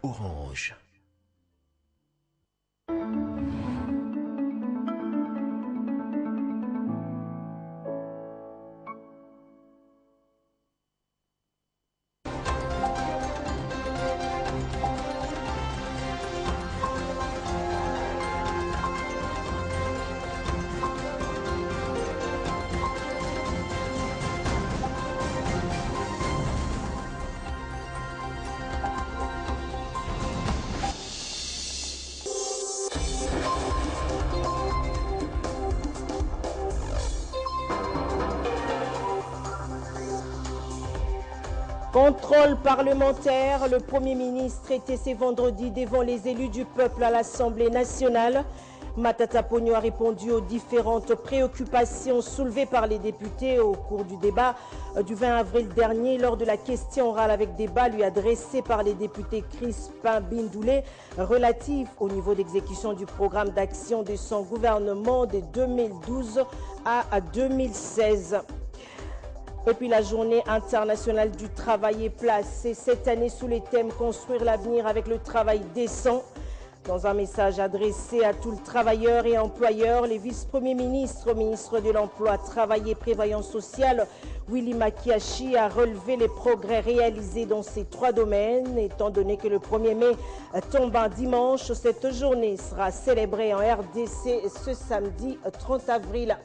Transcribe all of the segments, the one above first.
Orange. Contrôle parlementaire, le Premier ministre était ce vendredi devant les élus du peuple à l'Assemblée nationale. Matata Ponyo a répondu aux différentes préoccupations soulevées par les députés au cours du débat du 20 avril dernier lors de la question orale avec débat lui adressée par les députés Crispin Bindoulé relative au niveau d'exécution du programme d'action de son gouvernement de 2012 à 2016. Et puis la journée internationale du travail est placée cette année sous les thèmes « Construire l'avenir avec le travail décent ». Dans un message adressé à tous les travailleurs et employeurs, les vice-premiers ministres, ministre de l'Emploi, Travail et Prévoyance sociale, Willy Makiachi, a relevé les progrès réalisés dans ces trois domaines. Étant donné que le 1er mai tombe un dimanche, cette journée sera célébrée en RDC ce samedi 30 avril.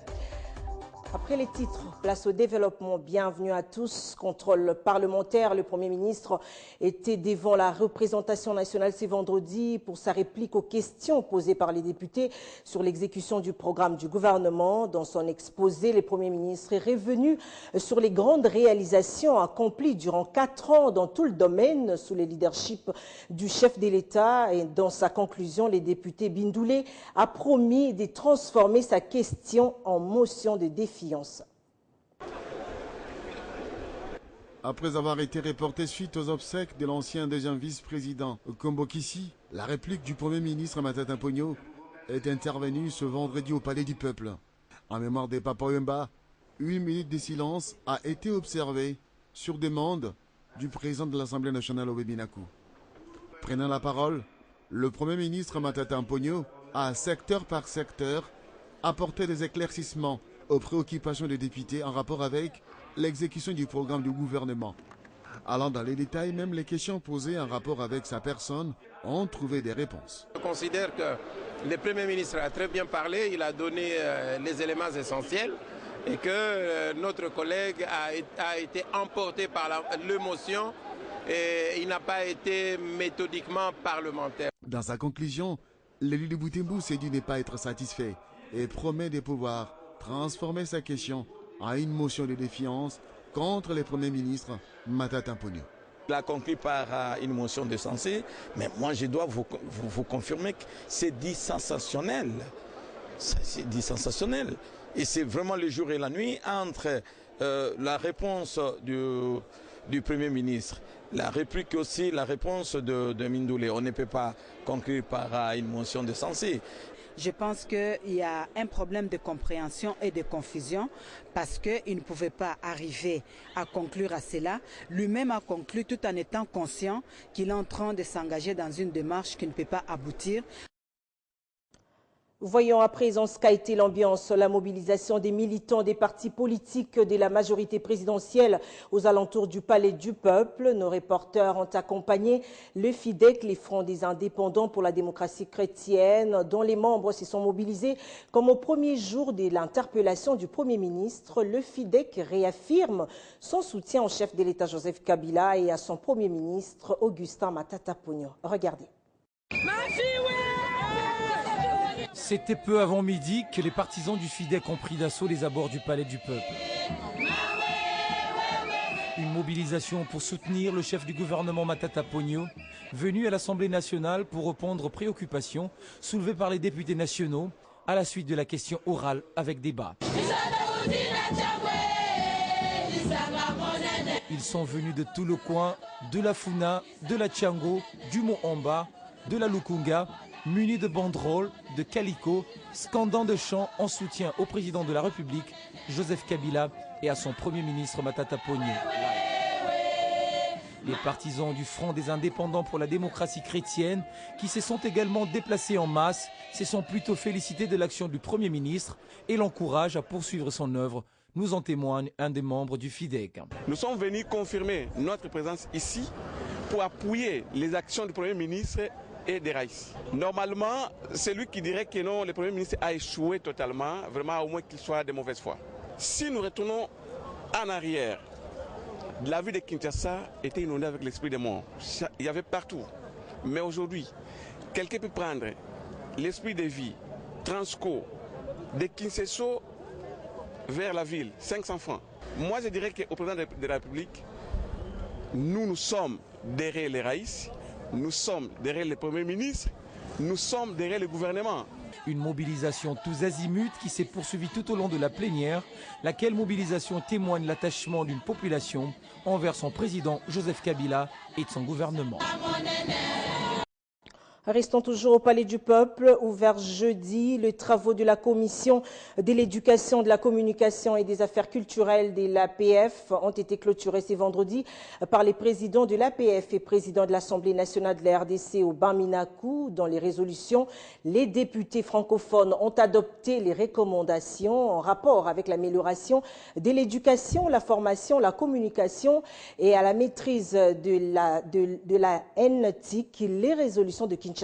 Après les titres, place au développement. Bienvenue à tous. Contrôle parlementaire. Le Premier ministre était devant la représentation nationale ce vendredi pour sa réplique aux questions posées par les députés sur l'exécution du programme du gouvernement. Dans son exposé, le Premier ministre est revenu sur les grandes réalisations accomplies durant 4 ans dans tout le domaine sous le leadership du chef de l'État. Et dans sa conclusion, le député Bindoulé a promis de transformer sa question en motion de défiance. Après avoir été reporté suite aux obsèques de l'ancien deuxième vice-président Kombo Kissi, la réplique du Premier ministre Matata Ponyo est intervenue ce vendredi au Palais du Peuple. En mémoire des Papa Wemba, 1 minute de silence a été observée sur demande du président de l'Assemblée nationale Obebinaku. Prenant la parole, le Premier ministre Matata Ponyo a, secteur par secteur, apporté des éclaircissements aux préoccupations des députés en rapport avec l'exécution du programme du gouvernement. Allant dans les détails, même les questions posées en rapport avec sa personne ont trouvé des réponses. Je considère que le Premier ministre a très bien parlé, il a donné les éléments essentiels et que notre collègue a été emporté par l'émotion et il n'a pas été méthodiquement parlementaire. Dans sa conclusion, l'élu de Boutembo s'est dit ne pas être satisfait et promet de pouvoir transformer sa question en une motion de défiance contre le Premier ministre Matata Ponyo. Il a conclu par une motion de censure, mais moi je dois vous confirmer que c'est dit sensationnel. C'est dit sensationnel. Et c'est vraiment le jour et la nuit entre la réponse du Premier ministre, la réplique aussi, la réponse de Mindoulé. On ne peut pas conclure par une motion de censure. Je pense qu'il y a un problème de compréhension et de confusion parce qu'il ne pouvait pas arriver à conclure à cela. Lui-même a conclu tout en étant conscient qu'il est en train de s'engager dans une démarche qui ne peut pas aboutir. Voyons à présent ce qu'a été l'ambiance, la mobilisation des militants des partis politiques de la majorité présidentielle aux alentours du Palais du Peuple. Nos reporters ont accompagné le FIDEC, les Fronts des indépendants pour la démocratie chrétienne, dont les membres se sont mobilisés comme au premier jour de l'interpellation du Premier ministre. Le FIDEC réaffirme son soutien au chef de l'État Joseph Kabila et à son Premier ministre Augustin Matata Ponyo. Regardez. C'était peu avant midi que les partisans du FIDEC ont pris d'assaut les abords du Palais du Peuple. Une mobilisation pour soutenir le chef du gouvernement Matata Ponyo, venu à l'Assemblée nationale pour répondre aux préoccupations soulevées par les députés nationaux à la suite de la question orale avec débat. Ils sont venus de tout le coin, de la Funa, de la Tchango, du Mont-Amba, de la Lukunga, munis de banderoles, de calicots, scandant de chants en soutien au président de la République, Joseph Kabila, et à son Premier ministre Matata Ponyo. Les partisans du Front des indépendants pour la démocratie chrétienne, qui se sont également déplacés en masse, se sont plutôt félicités de l'action du Premier ministre et l'encouragent à poursuivre son œuvre. Nous en témoigne un des membres du FIDEC. Nous sommes venus confirmer notre présence ici pour appuyer les actions du Premier ministre et des Raïs. Normalement, celui qui dirait que non, le Premier ministre a échoué totalement, vraiment au moins qu'il soit de mauvaise foi. Si nous retournons en arrière, la ville de Kinshasa était inondée avec l'esprit des morts. Il y avait partout. Mais aujourd'hui, quelqu'un peut prendre l'esprit de vie, Transco, de Kinshasa vers la ville, 500 francs. Moi, je dirais qu'au président de la République, nous sommes derrière les Raïs, nous sommes derrière le Premier ministre, nous sommes derrière le gouvernement. Une mobilisation tous azimuts qui s'est poursuivie tout au long de la plénière, laquelle mobilisation témoigne l'attachement d'une population envers son président Joseph Kabila et de son gouvernement. Restons toujours au Palais du Peuple, ouvert jeudi. Les travaux de la Commission de l'éducation, de la communication et des affaires culturelles de l'APF ont été clôturés ce vendredi par les présidents de l'APF et président de l'Assemblée nationale de la RDC au Baminakou. Dans les résolutions, les députés francophones ont adopté les recommandations en rapport avec l'amélioration de l'éducation, la formation, la communication et à la maîtrise de la haine tic. Les résolutions de Kinshasa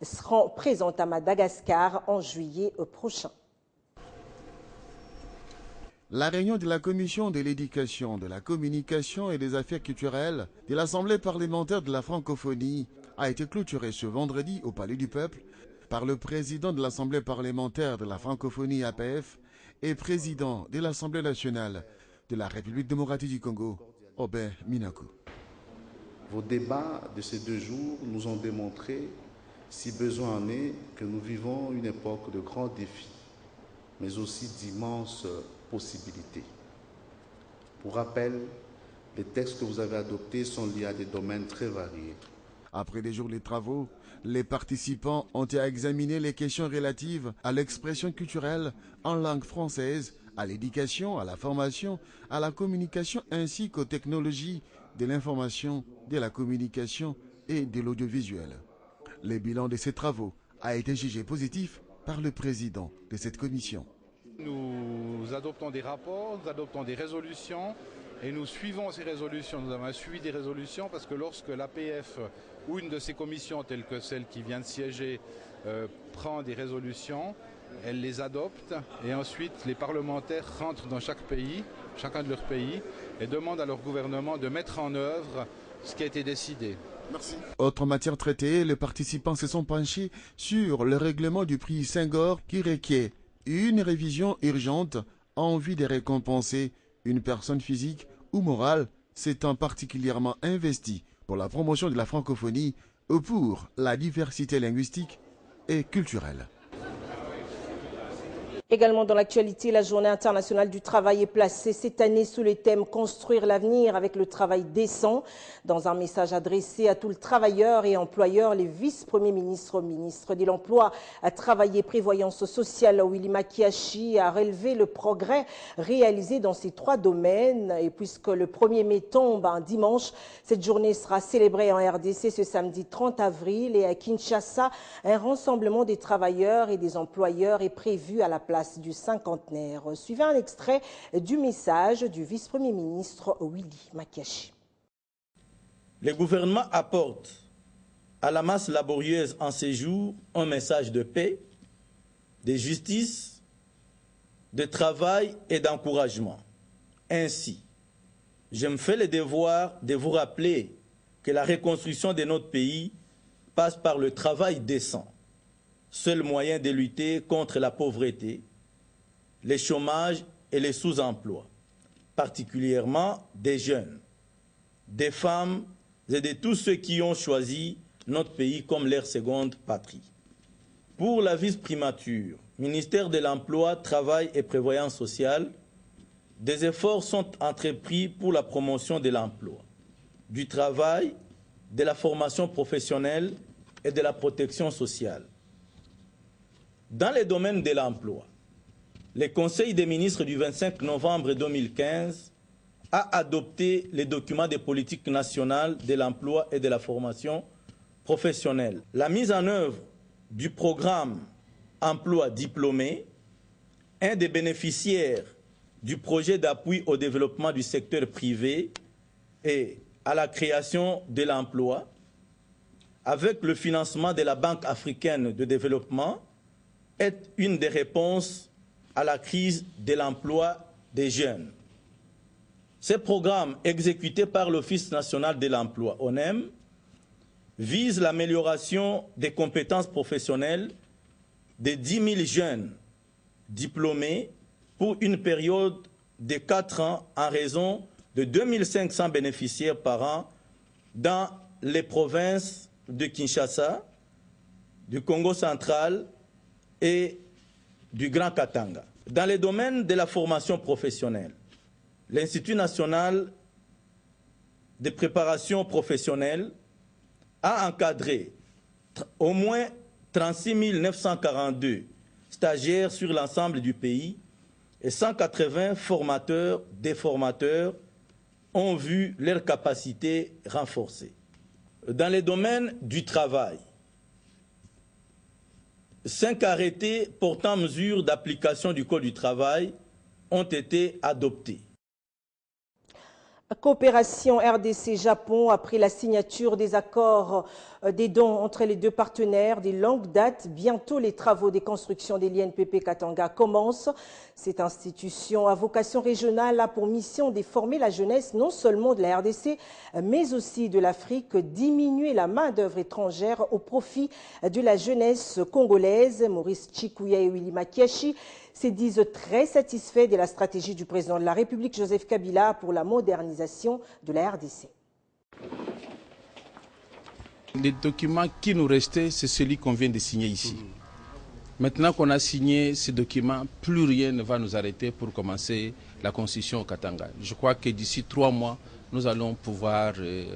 seront présentes à Madagascar en juillet prochain. La réunion de la Commission de l'éducation, de la communication et des affaires culturelles de l'Assemblée parlementaire de la francophonie a été clôturée ce vendredi au Palais du Peuple par le président de l'Assemblée parlementaire de la francophonie APF et président de l'Assemblée nationale de la République démocratique du Congo, Aubin Minakou. Vos débats de ces 2 jours nous ont démontré, si besoin en est, que nous vivons une époque de grands défis, mais aussi d'immenses possibilités. Pour rappel, les textes que vous avez adoptés sont liés à des domaines très variés. Après des jours de travaux, les participants ont examiné les questions relatives à l'expression culturelle en langue française, à l'éducation, à la formation, à la communication ainsi qu'aux technologies de l'information, de la communication et de l'audiovisuel. Le bilan de ces travaux a été jugé positif par le président de cette commission. Nous adoptons des rapports, nous adoptons des résolutions et nous suivons ces résolutions. Nous avons un suivi des résolutions parce que lorsque l'APF ou une de ces commissions telles que celle qui vient de siéger prend des résolutions, elle les adopte et ensuite les parlementaires rentrent dans chaque pays, chacun de leur pays, et demandent à leur gouvernement de mettre en œuvre ce qui a été décidé. Merci. Autre matière traitée, les participants se sont penchés sur le règlement du prix Senghor qui requiert une révision urgente en vue de récompenser une personne physique ou morale s'étant particulièrement investie pour la promotion de la francophonie ou pour la diversité linguistique et culturelle. Également dans l'actualité, la Journée internationale du travail est placée cette année sous le thème « Construire l'avenir avec le travail décent ». Dans un message adressé à tous les travailleurs et employeurs, les vice-premiers ministres, ministre de l'Emploi, Travail et Prévoyance sociale, Willy Makiachi, a relevé le progrès réalisé dans ces 3 domaines. Et puisque le 1er mai tombe un dimanche, cette journée sera célébrée en RDC ce samedi 30 avril et à Kinshasa, un rassemblement des travailleurs et des employeurs est prévu à la place du cinquantenaire. Suivez un extrait du message du vice-premier ministre Willy Makiachi. Le gouvernement apporte à la masse laborieuse en ces jours un message de paix, de justice, de travail et d'encouragement. Ainsi, je me fais le devoir de vous rappeler que la reconstruction de notre pays passe par le travail décent, seul moyen de lutter contre la pauvreté, le chômage et les sous-emplois, particulièrement des jeunes, des femmes et de tous ceux qui ont choisi notre pays comme leur seconde patrie. Pour la vice-primature, ministère de l'Emploi, Travail et Prévoyance sociale, des efforts sont entrepris pour la promotion de l'emploi, du travail, de la formation professionnelle et de la protection sociale. Dans les domaines de l'emploi, le Conseil des ministres du 25 novembre 2015 a adopté les documents des politiques nationales de l'emploi et de la formation professionnelle. La mise en œuvre du programme Emploi diplômé, un des bénéficiaires du projet d'appui au développement du secteur privé et à la création de l'emploi, avec le financement de la Banque africaine de développement, est une des réponses à la crise de l'emploi des jeunes. Ces programmes exécutés par l'Office national de l'emploi, ONEM, visent l'amélioration des compétences professionnelles de 10 000 jeunes diplômés pour une période de 4 ans en raison de 2500 bénéficiaires par an dans les provinces de Kinshasa, du Congo central et du Grand Katanga. Dans les domaines de la formation professionnelle, l'Institut national de préparation professionnelle a encadré au moins 36 942 stagiaires sur l'ensemble du pays et 180 formateurs, des formateurs ont vu leurs capacités renforcées. Dans les domaines du travail, 5 arrêtés portant mesure d'application du Code du travail ont été adoptés. Coopération RDC-Japon, après la signature des accords des dons entre les deux partenaires de longue date, bientôt les travaux de construction de l'INPP Katanga commencent. Cette institution à vocation régionale a pour mission de former la jeunesse non seulement de la RDC, mais aussi de l'Afrique, diminuer la main-d'œuvre étrangère au profit de la jeunesse congolaise. Maurice Chikouya et Willy Makiashi se disent très satisfaits de la stratégie du président de la République, Joseph Kabila, pour la modernisation de la RDC. Les documents qui nous restaient, c'est celui qu'on vient de signer ici. Maintenant qu'on a signé ce document, plus rien ne va nous arrêter pour commencer la construction au Katanga. Je crois que d'ici 3 mois, nous allons pouvoir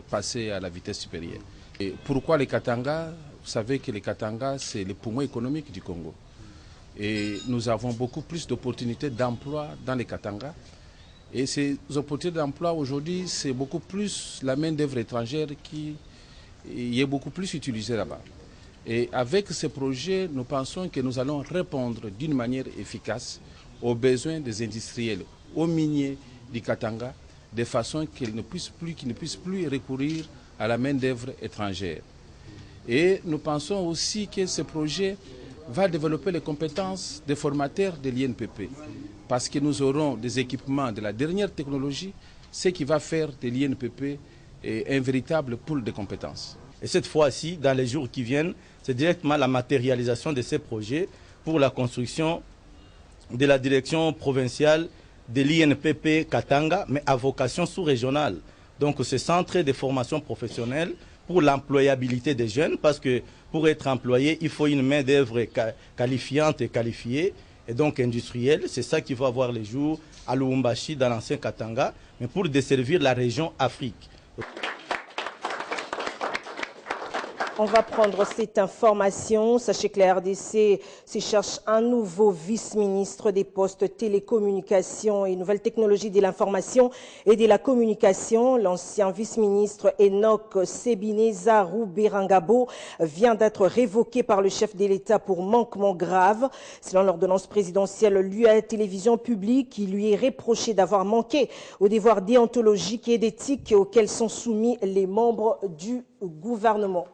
passer à la vitesse supérieure. Et pourquoi les Katanga? Vous savez que les Katanga, c'est le poumon économique du Congo. Et nous avons beaucoup plus d'opportunités d'emploi dans les Katanga. Et ces opportunités d'emploi aujourd'hui, c'est beaucoup plus la main-d'œuvre étrangère qui est beaucoup plus utilisée là-bas. Et avec ce projet, nous pensons que nous allons répondre d'une manière efficace aux besoins des industriels, aux miniers du Katanga, de façon qu'ils ne puissent plus recourir à la main-d'œuvre étrangère. Et nous pensons aussi que ce projet va développer les compétences des formateurs de l'INPP, parce que nous aurons des équipements de la dernière technologie, ce qui va faire de l'INPP un véritable pool de compétences. Et cette fois-ci, dans les jours qui viennent, c'est directement la matérialisation de ces projets pour la construction de la direction provinciale de l'INPP Katanga, mais à vocation sous-régionale. Donc ce centre de formation professionnelle pour l'employabilité des jeunes, parce que pour être employé, il faut une main-d'œuvre qualifiante et qualifiée, et donc industrielle. C'est ça qui va voir les jours à Lubumbashi, dans l'ancien Katanga, mais pour desservir la région Afrique. On va prendre cette information. Sachez que la RDC se cherche un nouveau vice-ministre des postes télécommunications et nouvelles technologies de l'information et de la communication. L'ancien vice-ministre Enoch Sebineza Berangabo vient d'être révoqué par le chef de l'État pour manquement grave. Selon l'ordonnance présidentielle lue à la télévision publique, il lui est reproché d'avoir manqué aux devoirs déontologiques et d'éthique auxquels sont soumis les membres du gouvernement.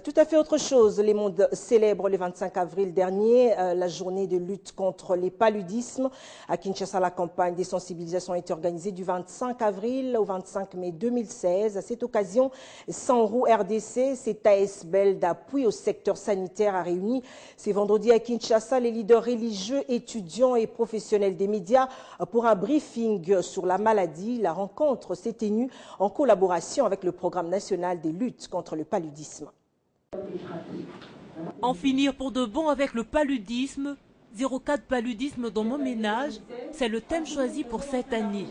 Tout à fait autre chose, les mondes célèbrent le 25 avril dernier la journée de lutte contre les paludismes. À Kinshasa, la campagne des sensibilisations a été organisée du 25 avril au 25 mai 2016. À cette occasion, 100 roues RDC, cet ASBL d'appui au secteur sanitaire, a réuni ce vendredi à Kinshasa les leaders religieux, étudiants et professionnels des médias pour un briefing sur la maladie. La rencontre s'est tenue en collaboration avec le Programme national des luttes contre le paludisme. En finir pour de bon avec le paludisme, 04 paludisme dans mon ménage, c'est le thème choisi pour cette année.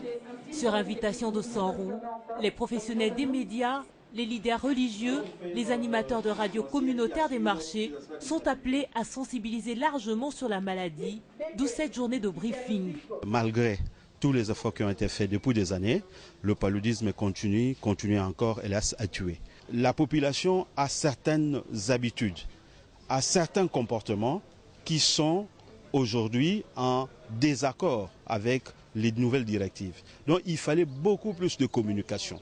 Sur invitation de Sanrou, les professionnels des médias, les leaders religieux, les animateurs de radio communautaires des marchés sont appelés à sensibiliser largement sur la maladie, d'où cette journée de briefing. Malgré tous les efforts qui ont été faits depuis des années, le paludisme continue encore, hélas, à tuer. La population a certaines habitudes, a certains comportements qui sont aujourd'hui en désaccord avec les nouvelles directives. Donc il fallait beaucoup plus de communication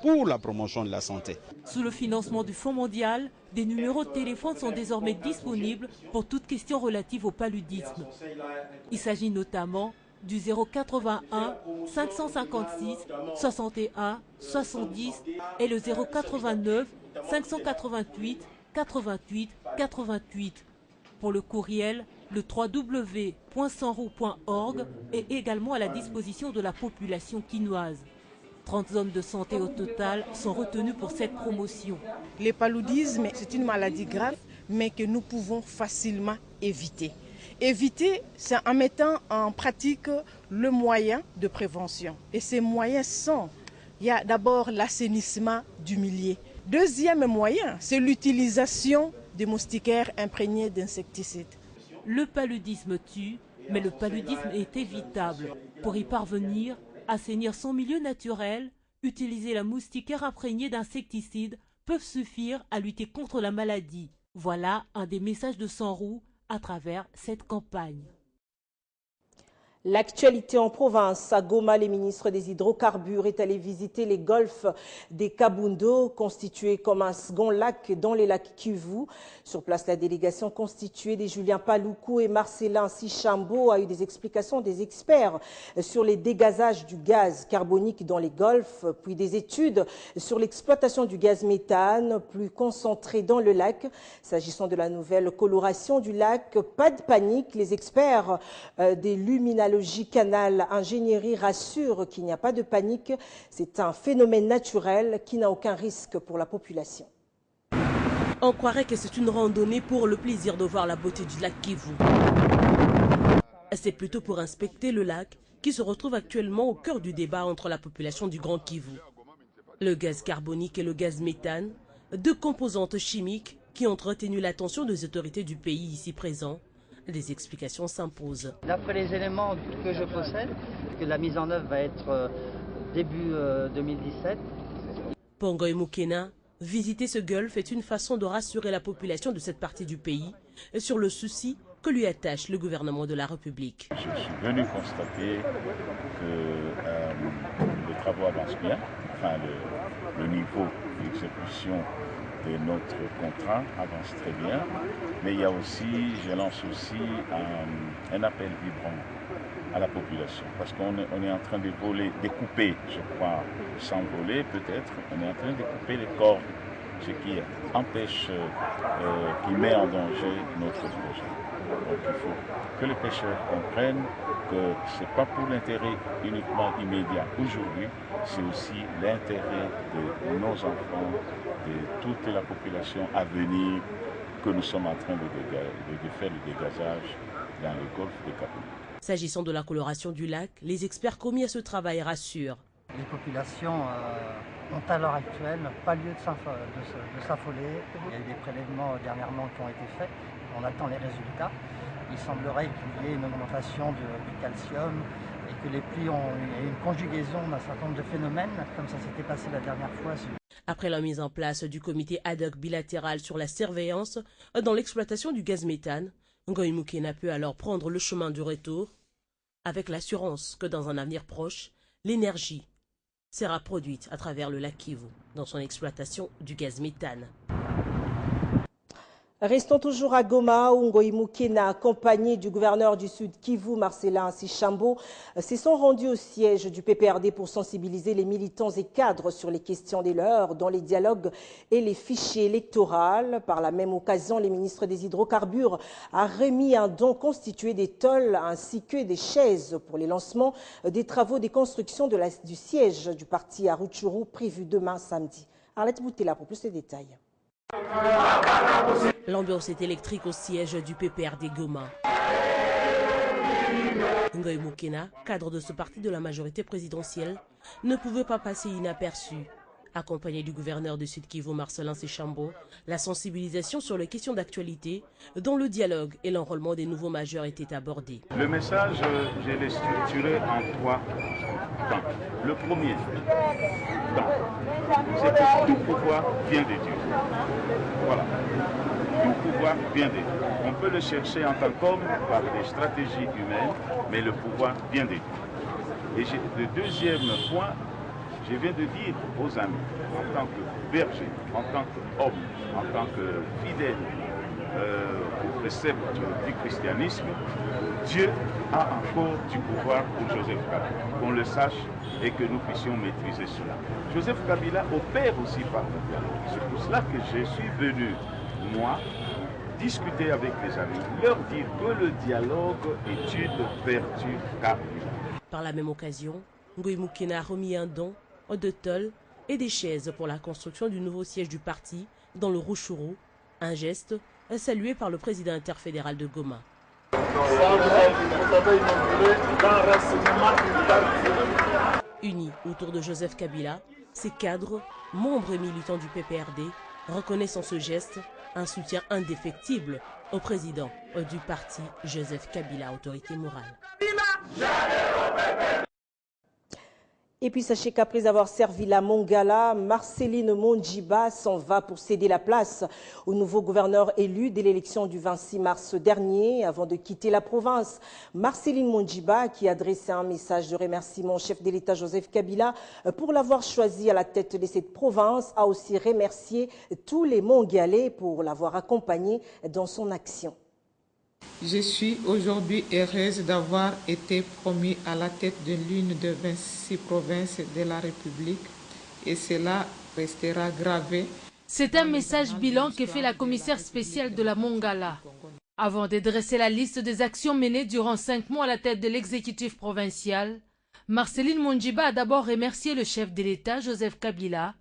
pour la promotion de la santé. Sous le financement du Fonds mondial, des numéros de téléphone sont désormais disponibles pour toute question relative au paludisme. Il s'agit notamment du 081 556 61 70 et le 089 588 88 88. Pour le courriel, le www.sanrou.org est également à la disposition de la population quinoise. 30 zones de santé au total sont retenues pour cette promotion. Le paludisme, c'est une maladie grave, mais que nous pouvons facilement éviter. Éviter, c'est en mettant en pratique le moyen de prévention. Et ces moyens sont, il y a d'abord l'assainissement du milieu. Deuxième moyen, c'est l'utilisation des moustiquaires imprégnés d'insecticides. Le paludisme tue, mais le paludisme est évitable. Pour y parvenir, assainir son milieu naturel, utiliser la moustiquaire imprégnée d'insecticides peuvent suffire à lutter contre la maladie. Voilà un des messages de Sanrou à travers cette campagne. L'actualité en province, à Goma, les ministres des hydrocarbures est allé visiter les golfs des Kabundo, constitués comme un second lac dans les lacs Kivu. Sur place, la délégation constituée des Julien Paluku et Marcelin Sichambo a eu des explications des experts sur les dégazages du gaz carbonique dans les golfs, puis des études sur l'exploitation du gaz méthane plus concentré dans le lac. S'agissant de la nouvelle coloration du lac, pas de panique, les experts des luminalogie Canal Ingénierie rassure qu'il n'y a pas de panique. C'est un phénomène naturel qui n'a aucun risque pour la population. On croirait que c'est une randonnée pour le plaisir de voir la beauté du lac Kivu. C'est plutôt pour inspecter le lac qui se retrouve actuellement au cœur du débat entre la population du Grand Kivu. Le gaz carbonique et le gaz méthane, deux composantes chimiques qui ont retenu l'attention des autorités du pays ici présents. Des explications s'imposent. D'après les éléments que je possède, que la mise en œuvre va être début 2017. Pour Ngoy Mukena, visiter ce golfe est une façon de rassurer la population de cette partie du pays sur le souci que lui attache le gouvernement de la République. Je suis venu constater que les travaux avancent bien, enfin le niveau d'exécution de notre contrat avance très bien, mais il y a aussi, je lance aussi un appel vibrant à la population, parce qu'on est en train de couper, je crois, sans voler peut-être, on est en train de couper les cordes, ce qui empêche, qui met en danger notre projet. Donc il faut que les pêcheurs comprennent que ce n'est pas pour l'intérêt uniquement immédiat aujourd'hui, c'est aussi l'intérêt de nos enfants, de toute la population à venir, que nous sommes en train de faire le dégazage dans le golfe des Kabundo. S'agissant de la coloration du lac, les experts commis à ce travail rassurent. Les populations ont à l'heure actuelle pas lieu de s'affoler. Il y a eu des prélèvements dernièrement qui ont été faits. On attend les résultats. Il semblerait qu'il y ait une augmentation du calcium et que les pluies ont une conjugaison d'un certain nombre de phénomènes, comme ça s'était passé la dernière fois. Après la mise en place du comité ad hoc bilatéral sur la surveillance dans l'exploitation du gaz méthane, Ngoy Mukena peut alors prendre le chemin du retour, avec l'assurance que dans un avenir proche, l'énergie sera produite à travers le lac Kivu dans son exploitation du gaz méthane. Restons toujours à Goma, où Ngoy Mukena, accompagné du gouverneur du Sud Kivu, Marcelin Sichambo, se sont rendus au siège du PPRD pour sensibiliser les militants et cadres sur les questions des leurs, dans les dialogues et les fichiers électoraux. Par la même occasion, les ministres des hydrocarbures a remis un don constitué des tôles ainsi que des chaises pour les lancements des travaux de construction du siège du parti à Rutshuru, prévu demain samedi. Arlette Boutella pour plus de détails. L'ambiance est électrique au siège du PPRD Goma. Ngoy Mukena, cadre de ce parti de la majorité présidentielle, ne pouvait pas passer inaperçu. Accompagné du gouverneur du Sud Kivu, Marcelin Sechambo, la sensibilisation sur les questions d'actualité, dont le dialogue et l'enrôlement des nouveaux majeurs étaient abordés. Le message, je l'ai structuré en 3 temps. Le premier temps, c'est que tout pouvoir vient de Dieu. Voilà. Tout pouvoir vient de Dieu. On peut le chercher en tant qu'homme par des stratégies humaines, mais le pouvoir vient de Dieu. Et le deuxième point, je viens de dire aux amis, en tant que berger, en tant qu'homme, en tant que fidèle au précepte du christianisme, Dieu a encore du pouvoir pour Joseph Kabila. Qu'on le sache et que nous puissions maîtriser cela. Joseph Kabila opère aussi par le dialogue. C'est pour cela que je suis venu, moi, discuter avec les amis, leur dire que le dialogue est une vertu cardinale. Par la même occasion, Ngoï Moukena a remis un don de tôles et des chaises pour la construction du nouveau siège du parti dans le Rutshuru, un geste salué par le président interfédéral de Goma. Unis autour de Joseph Kabila, ses cadres, membres et militants du PPRD, reconnaissent en ce geste un soutien indéfectible au président du parti Joseph Kabila, autorité morale. Et puis sachez qu'après avoir servi la Mongala, Marceline Mondjiba s'en va pour céder la place au nouveau gouverneur élu dès l'élection du 26 mars dernier. Avant de quitter la province, Marceline Mondjiba, qui a adressé un message de remerciement au chef de l'État Joseph Kabila pour l'avoir choisi à la tête de cette province, a aussi remercié tous les Mongalais pour l'avoir accompagné dans son action. Je suis aujourd'hui heureuse d'avoir été promise à la tête de l'une de 26 provinces de la République et cela restera gravé. C'est un message bilan que fait la commissaire spéciale de la Mongala. Avant de dresser la liste des actions menées durant 5 mois à la tête de l'exécutif provincial, Marceline Mondjiba a d'abord remercié le chef de l'État, Joseph Kabila,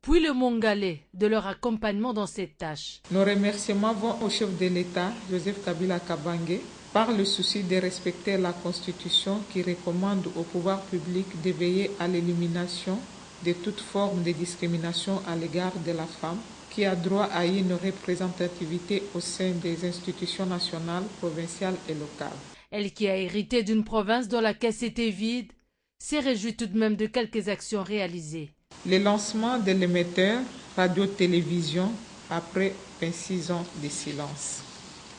puis le Mongalais de leur accompagnement dans cette tâche. Nos remerciements vont au chef de l'État, Joseph Kabila Kabange, par le souci de respecter la Constitution qui recommande au pouvoir public de veiller à l'élimination de toute forme de discrimination à l'égard de la femme, qui a droit à une représentativité au sein des institutions nationales, provinciales et locales. Elle qui a hérité d'une province dont la caisse était vide, s'est réjouie tout de même de quelques actions réalisées. Le lancement de l'émetteur radio-télévision après 26 ans de silence.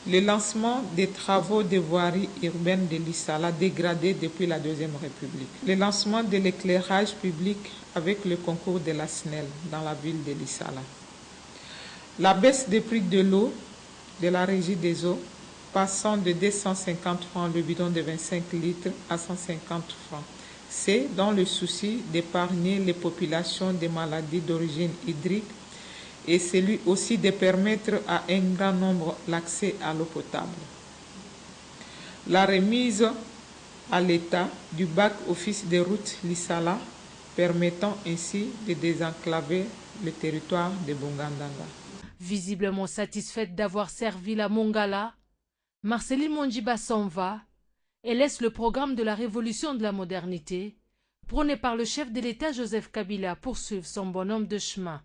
Le lancement des travaux de voirie urbaine de Lissala dégradés depuis la Deuxième République. Le lancement de l'éclairage public avec le concours de la SNEL dans la ville de Lissala. La baisse des prix de l'eau de la régie des eaux, passant de 250 francs le bidon de 25 litres à 150 francs. C'est dans le souci d'épargner les populations des maladies d'origine hydrique et celui aussi de permettre à un grand nombre l'accès à l'eau potable. La remise à l'État du bac office des routes Lissala, permettant ainsi de désenclaver le territoire de Bongandanga. Visiblement satisfaite d'avoir servi la Mongala, Marceline Mondjiba s'en va et laisse le programme de la révolution de la modernité, prôné par le chef de l'État Joseph Kabila, poursuivre son bonhomme de chemin.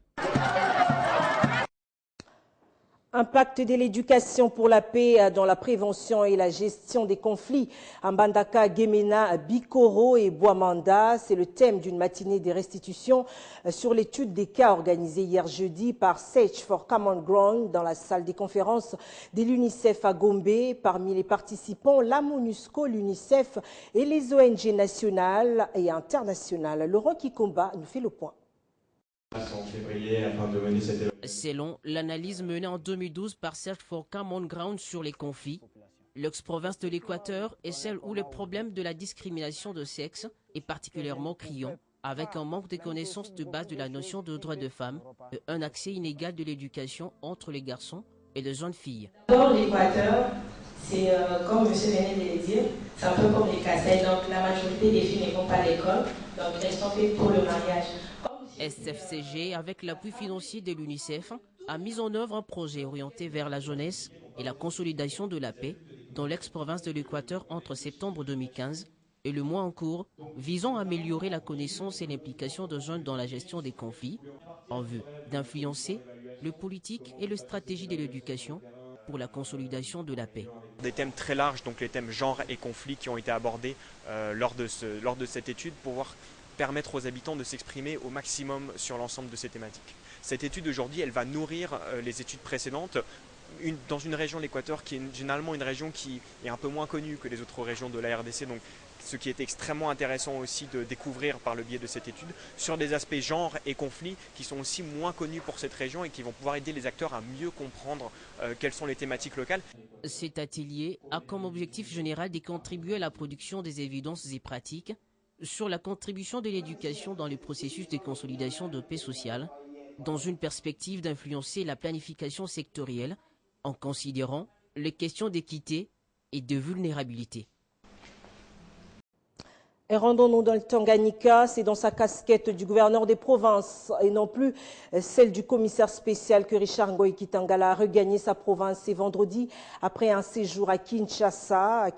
Impact de l'éducation pour la paix dans la prévention et la gestion des conflits à Mbandaka, Gemena, Bikoro et Boamanda. C'est le thème d'une matinée de restitution sur l'étude des cas organisée hier jeudi par Search for Common Ground dans la salle des conférences de l'UNICEF à Gombe. Parmi les participants, la MONUSCO, l'UNICEF et les ONG nationales et internationales. Laurent Kikomba nous fait le point. Selon l'analyse menée en 2012 par Search for Common Ground sur les conflits, l'ex-province de l'Équateur est celle où le problème de la discrimination de sexe est particulièrement criant, avec un manque de connaissances de base de la notion de droit de femme et un accès inégal de l'éducation entre les garçons et les jeunes filles. Dans l'Équateur, c'est comme M. venait de le dire, c'est un peu comme les Kassai, donc la majorité des filles ne vont pas à l'école, donc elles sont faites pour le mariage. SFCG, avec l'appui financier de l'UNICEF, a mis en œuvre un projet orienté vers la jeunesse et la consolidation de la paix dans l'ex-province de l'Équateur entre septembre 2015 et le mois en cours visant à améliorer la connaissance et l'implication de jeunes dans la gestion des conflits en vue d'influencer le politique et la stratégie de l'éducation pour la consolidation de la paix. Des thèmes très larges, donc les thèmes genre et conflit qui ont été abordés lors de cette étude pour pouvoir permettre aux habitants de s'exprimer au maximum sur l'ensemble de ces thématiques. Cette étude aujourd'hui, elle va nourrir les études précédentes dans une région, l'Équateur, qui est généralement une région qui est un peu moins connue que les autres régions de la RDC, donc ce qui est extrêmement intéressant aussi de découvrir par le biais de cette étude, sur des aspects genre et conflits qui sont aussi moins connus pour cette région et qui vont pouvoir aider les acteurs à mieux comprendre quelles sont les thématiques locales. Cet atelier a comme objectif général de contribuer à la production des évidences et pratiques sur la contribution de l'éducation dans le processus de consolidation de paix sociale, dans une perspective d'influencer la planification sectorielle en considérant les questions d'équité et de vulnérabilité. Et rendons-nous dans le Tanganyika, c'est dans sa casquette du gouverneur des provinces et non plus celle du commissaire spécial que Richard Ngoyi Kitangala a regagné sa province ce vendredi après un séjour à Kinshasa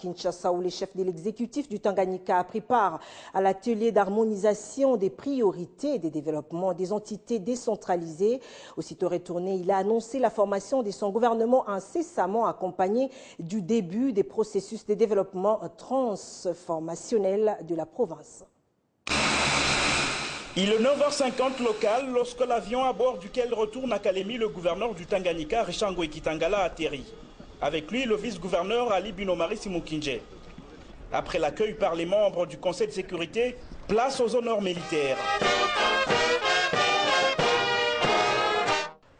où les chefs de l'exécutif du Tanganyika a pris part à l'atelier d'harmonisation des priorités et des développements des entités décentralisées. Aussitôt retourné, il a annoncé la formation de son gouvernement incessamment accompagné du début des processus de développement transformationnel de la province. Il est 9h50 local lorsque l'avion à bord duquel retourne à Kalemi le gouverneur du Tanganyika, Richard Ngoyi Kitangala, atterrit. Avec lui, le vice-gouverneur Ali Binomari Simukinje. Après l'accueil par les membres du Conseil de sécurité, place aux honneurs militaires.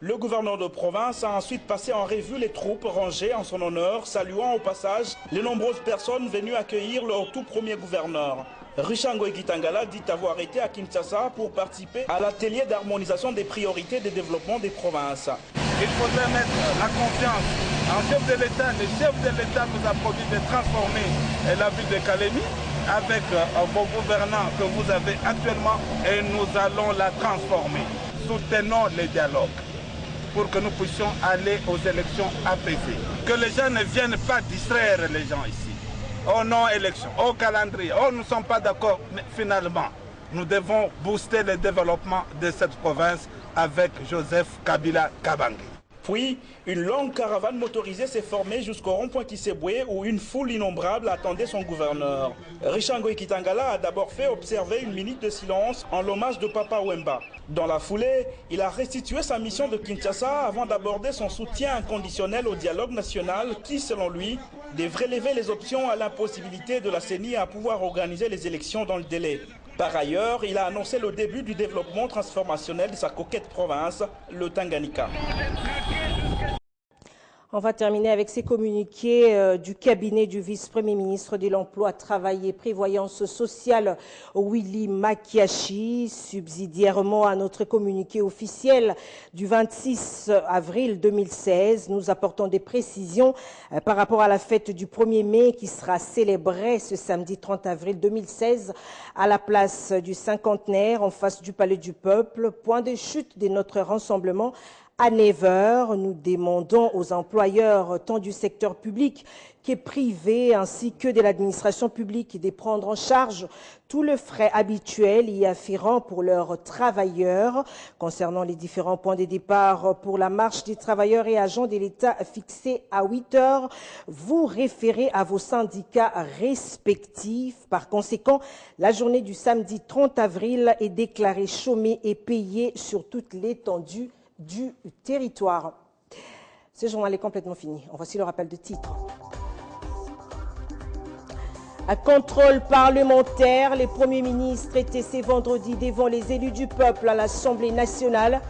Le gouverneur de province a ensuite passé en revue les troupes rangées en son honneur, saluant au passage les nombreuses personnes venues accueillir leur tout premier gouverneur. Richard Ngoyi Kitangala dit avoir été à Kinshasa pour participer à l'atelier d'harmonisation des priorités de développement des provinces. Il faudrait mettre la confiance en chef de l'État. Le chef de l'État nous a promis de transformer la ville de Kalemi avec vos gouvernants que vous avez actuellement et nous allons la transformer. Soutenons les dialogues pour que nous puissions aller aux élections apaisées. Que les gens ne viennent pas distraire les gens ici. Oh non, élection, oh calendrier, oh nous ne sommes pas d'accord. Mais finalement, nous devons booster le développement de cette province avec Joseph Kabila Kabange. Puis, une longue caravane motorisée s'est formée jusqu'au rond-point Kisebwe où une foule innombrable attendait son gouverneur. Richard Ngoyi Kitangala a d'abord fait observer une minute de silence en l'hommage de Papa Wemba. Dans la foulée, il a restitué sa mission de Kinshasa avant d'aborder son soutien inconditionnel au dialogue national qui, selon lui, devrait lever les options à l'impossibilité de la CENI à pouvoir organiser les élections dans le délai. Par ailleurs, il a annoncé le début du développement transformationnel de sa coquette province, le Tanganyika. On va terminer avec ces communiqués du cabinet du vice-premier ministre de l'Emploi, Travail et Prévoyance sociale, Willy Makiachi. Subsidiairement à notre communiqué officiel du 26 avril 2016, nous apportons des précisions par rapport à la fête du 1er mai qui sera célébrée ce samedi 30 avril 2016 à la place du Cinquantenaire en face du Palais du Peuple, point de chute de notre rassemblement. À 9h, nous demandons aux employeurs tant du secteur public que privé ainsi que de l'administration publique de prendre en charge tous les frais habituels y afférents pour leurs travailleurs. Concernant les différents points de départ pour la marche des travailleurs et agents de l'État fixés à 8h, vous référez à vos syndicats respectifs. Par conséquent, la journée du samedi 30 avril est déclarée chômée et payée sur toute l'étendue du territoire. Ce journal est complètement fini. Voici le rappel de titre. Un contrôle parlementaire, les premiers ministres étaient ce vendredi devant les élus du peuple à l'Assemblée nationale.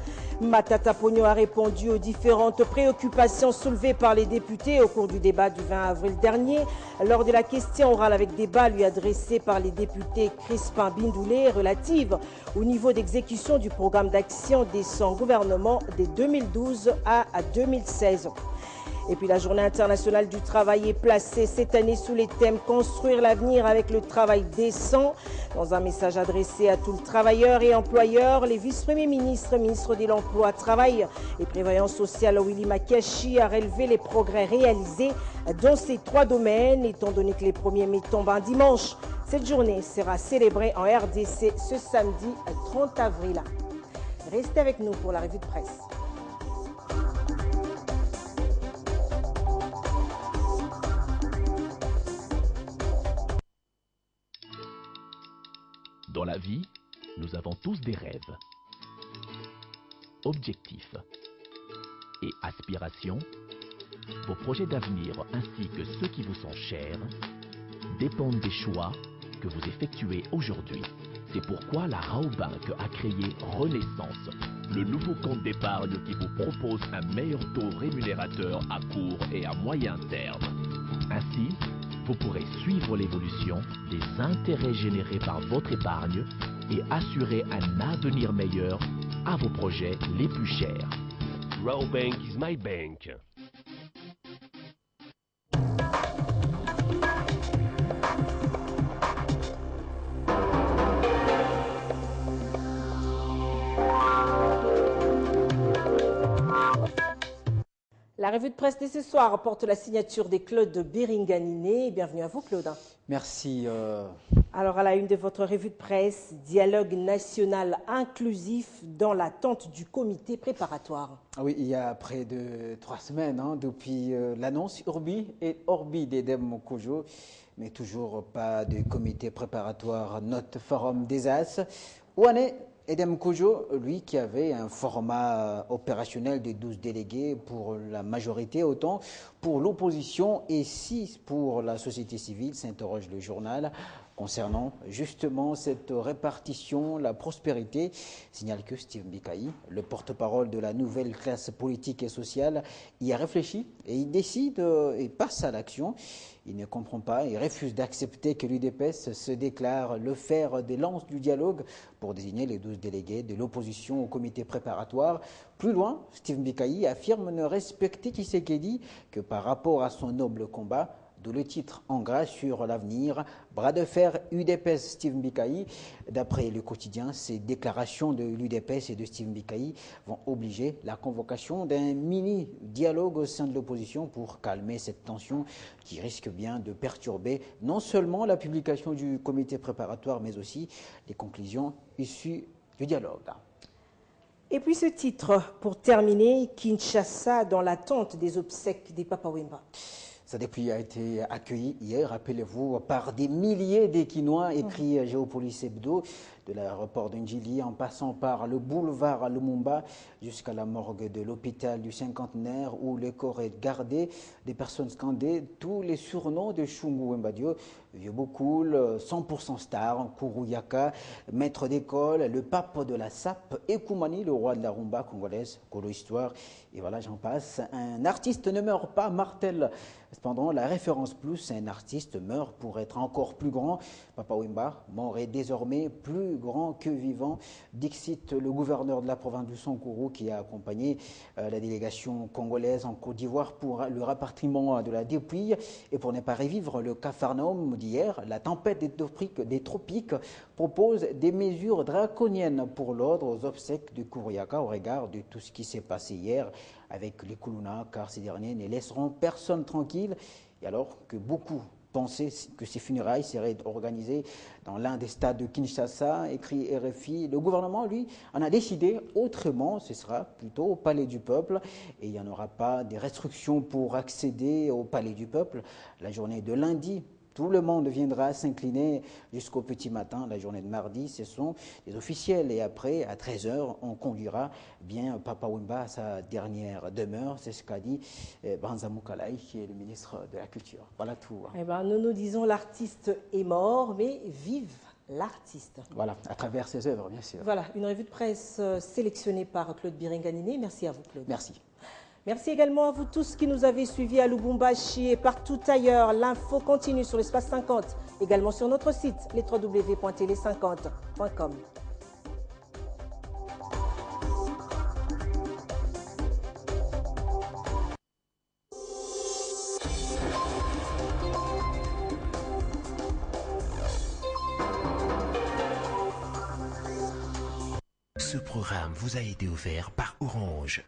Matata Ponyo a répondu aux différentes préoccupations soulevées par les députés au cours du débat du 20 avril dernier. Lors de la question orale avec débat lui adressée par les députés Crispin Bindoulé relative au niveau d'exécution du programme d'action de son gouvernement de 2012 à 2016. Et puis la Journée internationale du travail est placée cette année sous les thèmes « Construire l'avenir avec le travail décent ». Dans un message adressé à tous les travailleurs et employeurs, les vice-premiers ministres, ministre de l'Emploi, Travail et Prévoyance sociale, Willy Makiachi, a relevé les progrès réalisés dans ces trois domaines, étant donné que les 1er mai tombent un dimanche. Cette journée sera célébrée en RDC ce samedi 30 avril. Restez avec nous pour la revue de presse. Dans la vie, nous avons tous des rêves, objectifs et aspirations. Vos projets d'avenir ainsi que ceux qui vous sont chers dépendent des choix que vous effectuez aujourd'hui. C'est pourquoi la Raobank a créé Renaissance, le nouveau compte d'épargne qui vous propose un meilleur taux rémunérateur à court et à moyen terme. Ainsi, vous pourrez suivre l'évolution des intérêts générés par votre épargne et assurer un avenir meilleur à vos projets les plus chers. Raobank is my bank. La revue de presse de ce soir porte la signature des Claude Biringaniné. Bienvenue à vous, Claude. Merci. Alors, à la une de votre revue de presse, dialogue national inclusif dans l'attente du comité préparatoire. Oui, il y a près de 3 semaines depuis l'annonce Urbi et Orbi d'Edem Kojo, mais toujours pas de comité préparatoire, note forum des As. Où en est Edem Kojo, lui qui avait un format opérationnel de 12 délégués pour la majorité, autant pour l'opposition et 6 pour la société civile, s'interroge le journal. Concernant justement cette répartition, la prospérité, signale que Steve Mbikaï, le porte-parole de la nouvelle classe politique et sociale, y a réfléchi et il décide et passe à l'action. Il ne comprend pas et refuse d'accepter que l'UDPS se déclare le fer des lances du dialogue pour désigner les 12 délégués de l'opposition au comité préparatoire. Plus loin, Steve Mbikaï affirme ne respecter Tshisekedi que par rapport à son noble combat, d'où le titre en gras sur l'avenir, bras de fer UDPS Steve Mbikaï. D'après le quotidien, ces déclarations de l'UDPS et de Steve Mbikaï vont obliger la convocation d'un mini-dialogue au sein de l'opposition pour calmer cette tension qui risque bien de perturber non seulement la publication du comité préparatoire, mais aussi les conclusions issues du dialogue. Et puis ce titre, pour terminer, Kinshasa dans l'attente des obsèques des Papa Wemba. Sa dépouille a été accueillie hier, rappelez-vous, par des milliers d'Équinois, écrit Géopolis Hebdo, de l'aéroport de Ndjili en passant par le boulevard Lumumba jusqu'à la morgue de l'hôpital du Cinquantenaire où le corps est gardé. Des personnes scandaient tous les surnoms de Chungu Mbadio, Vieux Boukoul, 100% star, Kourouyaka, maître d'école, le pape de la SAP, et Koumani, le roi de la rumba congolaise, Kolo Histoire, et voilà, j'en passe. Un artiste ne meurt pas, martèle. Cependant, la référence plus, un artiste meurt pour être encore plus grand. Papa Wemba, mort est désormais plus grand que vivant. Dixit, le gouverneur de la province du Sankuru, qui a accompagné la délégation congolaise en Côte d'Ivoire pour le rapatriement de la dépouille. Et pour ne pas revivre le Capharnaüm d'hier, la tempête des tropiques propose des mesures draconiennes pour l'ordre aux obsèques de Kourouyaka au regard de tout ce qui s'est passé hier avec les Koulouna, car ces derniers ne laisseront personne tranquille. Et alors que beaucoup pensaient que ces funérailles seraient organisées dans l'un des stades de Kinshasa, écrit RFI, le gouvernement, lui, en a décidé autrement. Ce sera plutôt au Palais du Peuple et il n'y en aura pas des restrictions pour accéder au Palais du Peuple. La journée de lundi, tout le monde viendra s'incliner jusqu'au petit matin. La journée de mardi, ce sont les officiels. Et après, à 13h, on conduira bien Papa Wemba à sa dernière demeure. C'est ce qu'a dit Banza Moukalai, qui est le ministre de la Culture. Voilà tout. Eh ben, nous disons l'artiste est mort, mais vive l'artiste. Voilà, à travers ses œuvres, bien sûr. Voilà, une revue de presse sélectionnée par Claude Biringaniné. Merci à vous, Claude. Merci. Merci également à vous tous qui nous avez suivis à Lubumbashi et partout ailleurs. L'info continue sur l'espace 50, également sur notre site, les www.tele50.com. Ce programme vous a été offert par Orange.